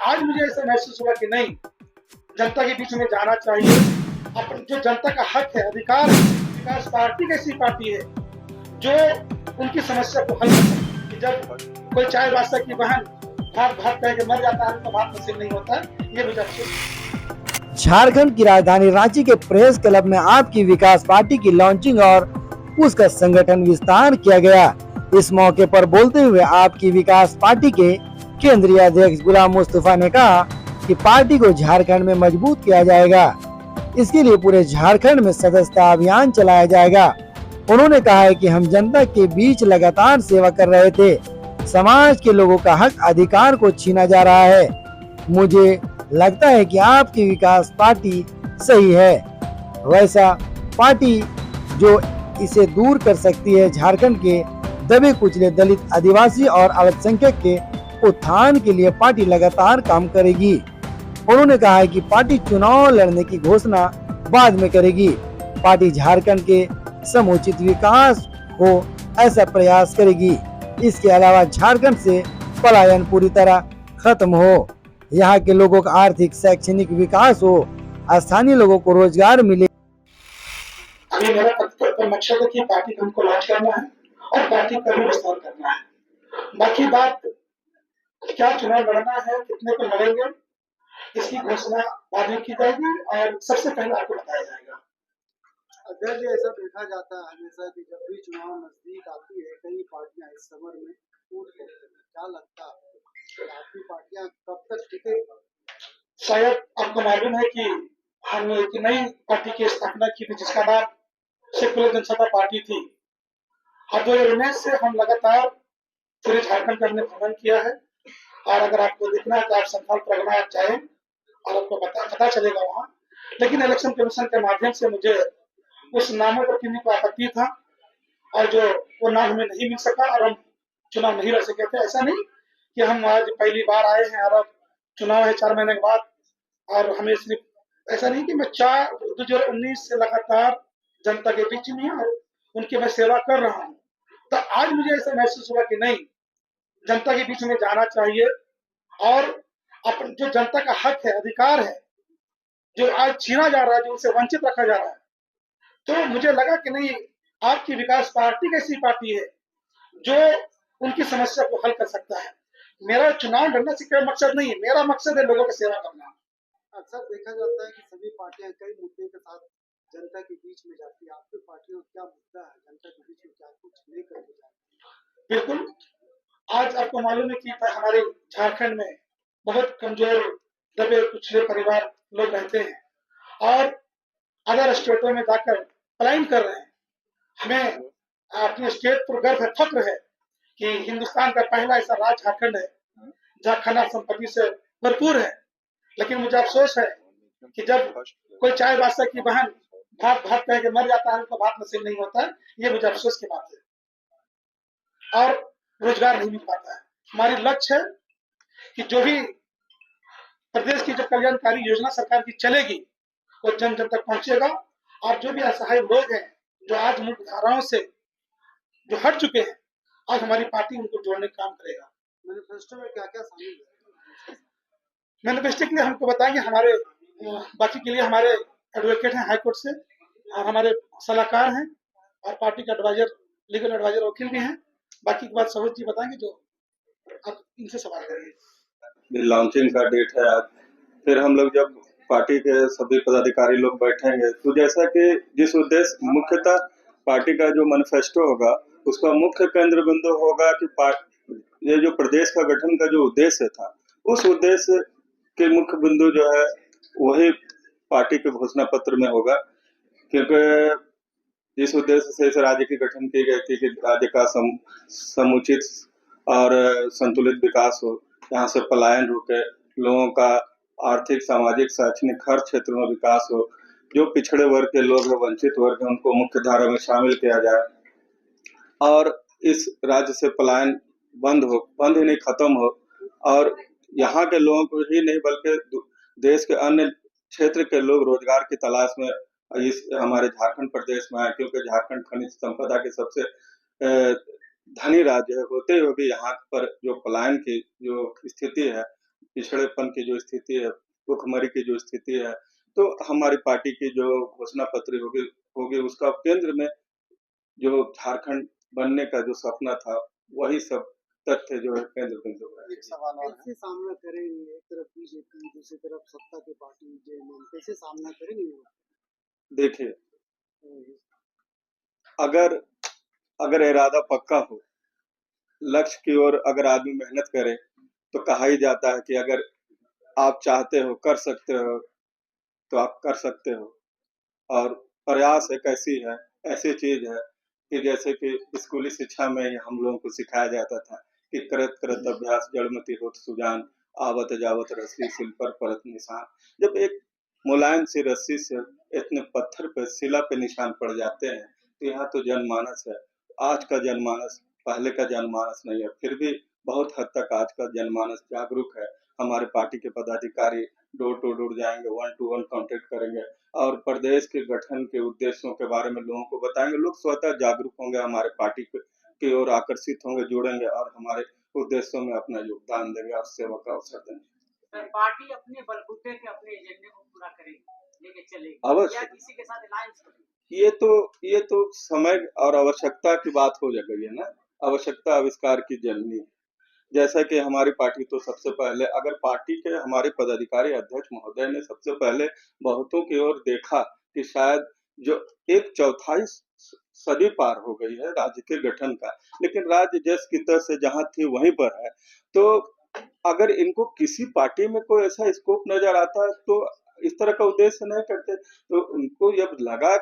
आज मुझे ऐसा महसूस हुआ कि नहीं, जनता के बीच में जाना चाहिए। अपन जो जनता का हक है, अधिकार है, विकास पार्टी एक ऐसी पार्टी है जो उनकी समस्या को हल कर सकती है। जब कोई चाय बादशाह की बहन भात भात कह के मर जाता है तो भात नसीब नहीं होता है, ये मुझे अफसोस। झारखंड की राजधानी रांची के प्रेस क्लब में आपकी विकास पार्टी की लॉन्चिंग और उसका संगठन विस्तार किया गया। इस मौके पर बोलते हुए आपकी विकास पार्टी के केंद्रीय अध्यक्ष गुलाम मुस्तफा ने कहा कि पार्टी को झारखंड में मजबूत किया जाएगा। इसके लिए पूरे झारखंड में सदस्यता अभियान चलाया जाएगा। उन्होंने कहा है कि हम जनता के बीच लगातार सेवा कर रहे थे, समाज के लोगों का हक अधिकार को छीना जा रहा है। मुझे लगता है कि आपकी विकास पार्टी सही है, वैसा पार्टी जो इसे दूर कर सकती है। झारखंड के दबे कुचले दलित, आदिवासी और अल्पसंख्यक के उत्थान के लिए पार्टी लगातार काम करेगी। उन्होंने कहा है कि पार्टी चुनाव लड़ने की घोषणा बाद में करेगी। पार्टी झारखंड के समुचित विकास हो ऐसा प्रयास करेगी। इसके अलावा झारखंड से पलायन पूरी तरह खत्म हो, यहाँ के लोगों का आर्थिक शैक्षणिक विकास हो, स्थानीय लोगों को रोजगार मिले। अभी मेरा मकसद है कि पार्टी को हमको लॉन्च करना है और पार्टी का भी विस्तार करना है। बाकी बात क्या चुनाव लड़ना है, कितने को लड़ेंगे, इसकी घोषणा बाद में की जाएगी और सबसे पहले आपको बताया जाएगा। अध्यक्ष जी, ऐसा देखा जाता है हमेशा कि जब भी चुनाव नजदीक आती है कई पार्टियां इस समर में टूट पड़ती हैं। क्या लगता है आपकी पार्टियां कब तक टिकेगी? शायद आपको मालूम है कि हम एक नई पार्टी की स्थापना की थी जिसका नाम सेकुलर जनता पार्टी थी। और 2019 से हम लगातार पूरे झारखंड का हमने भ्रमण किया है और अगर आपको देखना है तो आप संथाल परगना आप जाए और आपको पता चलेगा वहाँ। लेकिन इलेक्शन कमीशन के माध्यम से मुझे उस नामों पर किन्हीं को आपत्ति था और जो वो नाम हमें नहीं मिल सका और हम चुनाव नहीं लड़ सके थे। ऐसा नहीं कि हम आज पहली बार आए हैं और अब चुनाव है 4 महीने के बाद और हमें सिर्फ ऐसा नहीं कि मैं 2019 से लगातार जनता के बीच में और उनकी मैं सेवा कर रहा हूँ। तो आज मुझे ऐसा महसूस हुआ कि नहीं, जनता के बीच में जाना चाहिए और अपन जो जनता का हक है, अधिकार है, जो आज छीना जा रहा है, जो उनसे वंचित रखा जा रहा है, तो मुझे लगा कि नहीं, आपकी विकास पार्टी ऐसी पार्टी है जो उनकी समस्या को हल कर सकता है। मेरा चुनाव लड़ने से कोई मकसद नहीं है, मेरा मकसद है लोगों की सेवा करना। अक्सर देखा जाता है कि सभी पार्टियां कई मुद्दे के साथ जनता के बीच में जाती है। आपकी पार्टी का क्या मुद्दा है जनता के बीच में, क्या कुछ लेकर के जाती है? बिल्कुल, आज आपको मालूम है कि हमारे झारखंड में बहुत कमजोर, दबे कुचले परिवार लोग रहते हैं और अदर स्टेटों में जाकर पलायन कर रहे हैं। हमें अपने स्टेट पर गर्व है, फक्र है कि हिंदुस्तान का पहला ऐसा राज्य झारखंड है जहाँ खनिज संपत्ति से भरपूर है। लेकिन मुझे अफसोस है कि जब कोई चाय बादशाह की बहन भात भात कह के मर जाता है तो भात नसीब नहीं होता है, ये मुझे अफसोस की बात है। और रोजगार नहीं मिल पाता है। हमारी लक्ष्य है कि जो भी प्रदेश की जो कल्याणकारी योजना सरकार की चलेगी वो जन जन तक पहुंचेगा और जो भी असहाय लोग हैं जो आज मुख्य धाराओं से जो हट चुके हैं, आज हमारी पार्टी उनको जोड़ने का काम करेगा। मैनिफेस्टो में क्या क्या शामिल है? मैनिफेस्टो के लिए हमको बताएंगे, हमारे बाकी के लिए हमारे एडवोकेट हैं हाईकोर्ट से और हमारे सलाहकार हैं और पार्टी के एडवाइजर, लीगल एडवाइजर वकील भी हैं। बाकी की बात सरोज जी बताएंगे, जो आप इनसे सवाल करेंगे। लॉन्चिंग का डेट है आज, फिर हम लोग जब पार्टी के सभी पदाधिकारी लोग बैठेंगे तो जैसा कि जिस उद्देश्य मुख्यतः पार्टी का जो मैनिफेस्टो होगा उसका मुख्य केंद्र बिंदु होगा कि ये जो प्रदेश का गठन का जो उद्देश्य था उस उद्देश्य के मुख्य बिंदु जो है वही पार्टी के घोषणा पत्र में होगा। क्योंकि जिस उद्देश्य से इस राज्य की गठन की गई थी कि राज्य का समुचित और संतुलित विकास हो, यहाँ से पलायन रुके, लोगों का आर्थिक, सामाजिक, शैक्षणिक हर क्षेत्र में विकास हो, जो पिछड़े वर्ग के लोग हैं, वंचित वर्ग हैं, उनको मुख्य धारा में शामिल किया जाए और इस राज्य से पलायन बंद ही नहीं खत्म हो और यहाँ के लोगों को ही नहीं बल्कि देश के अन्य क्षेत्र के लोग रोजगार की तलाश में इस हमारे झारखंड प्रदेश में आए। क्योंकि झारखंड खनिज संपदा के सबसे धनी राज्य है, होते हुए भी यहाँ पर जो पलायन की जो स्थिति है पिछड़ेपन की जो स्थिति है, भुखमरी की जो स्थिति है, तो हमारी पार्टी की जो घोषणा पत्र होगी होगी उसका केंद्र में जो झारखंड बनने का जो सपना था, वही सब तथ्य जो है केंद्र बिंदु है। एक सवाल और कैसे सामना करेंगे, एक तरफ बीजेपी दूसरी तरफ सत्ता की पार्टी जेएमएम, कैसे सामना करेंगे ये देखिए, लोग? अगर अगर इरादा पक्का हो, लक्ष्य की ओर अगर आदमी मेहनत करे, तो कहा ही जाता है कि अगर आप चाहते हो, कर सकते हो, तो आप कर सकते हो। और प्रयास एक ऐसी चीज है कि जैसे कि स्कूली शिक्षा में ही हम लोगों को सिखाया जाता था कि करत करत अभ्यास जड़मति होत सुजान, आवत जावत रस्सी सिल पर परत निशान। जब एक मुलायम सी रस्सी से इतने पत्थर पे शिला पे निशान पड़ जाते हैं, तो यहाँ तो जनमानस है। आज का जनमानस पहले का जनमानस नहीं है, फिर भी बहुत हद तक आज का जनमानस जागरूक है। हमारे पार्टी के पदाधिकारी डोर टू डोर जाएंगे, 1 to 1 कांटेक्ट करेंगे और प्रदेश के गठन के उद्देश्यों के बारे में लोगों को बताएंगे। लोग स्वतः जागरूक होंगे, हमारे पार्टी की ओर आकर्षित होंगे, जुड़ेंगे और हमारे उद्देश्यों में अपना योगदान देंगे और सेवा का अवसर देंगे। पार्टी अपने बलबूते पे अपने एजेंडे को पूरा करेगी, लेके चलेगी, अवश्य। या किसी के साथ अलायंस करेगी? ये तो समय और आवश्यकता की बात हो गई है ना। आवश्यकता आविष्कार की जननी है। जैसा कि हमारी पार्टी तो सबसे पहले, अगर पार्टी के हमारे पदाधिकारी अध्यक्ष महोदय ने सबसे पहले बहुतों की ओर देखा कि शायद जो 1/4 सदी पार हो गई है राज्य के गठन का, लेकिन राज्य जस की तस से जहां थी वहीं पर है। तो अगर इनको किसी पार्टी में कोई ऐसा स्कोप नजर आता है, तो इस तरह का उद्देश्य नहीं करते। तो उनको जब लगा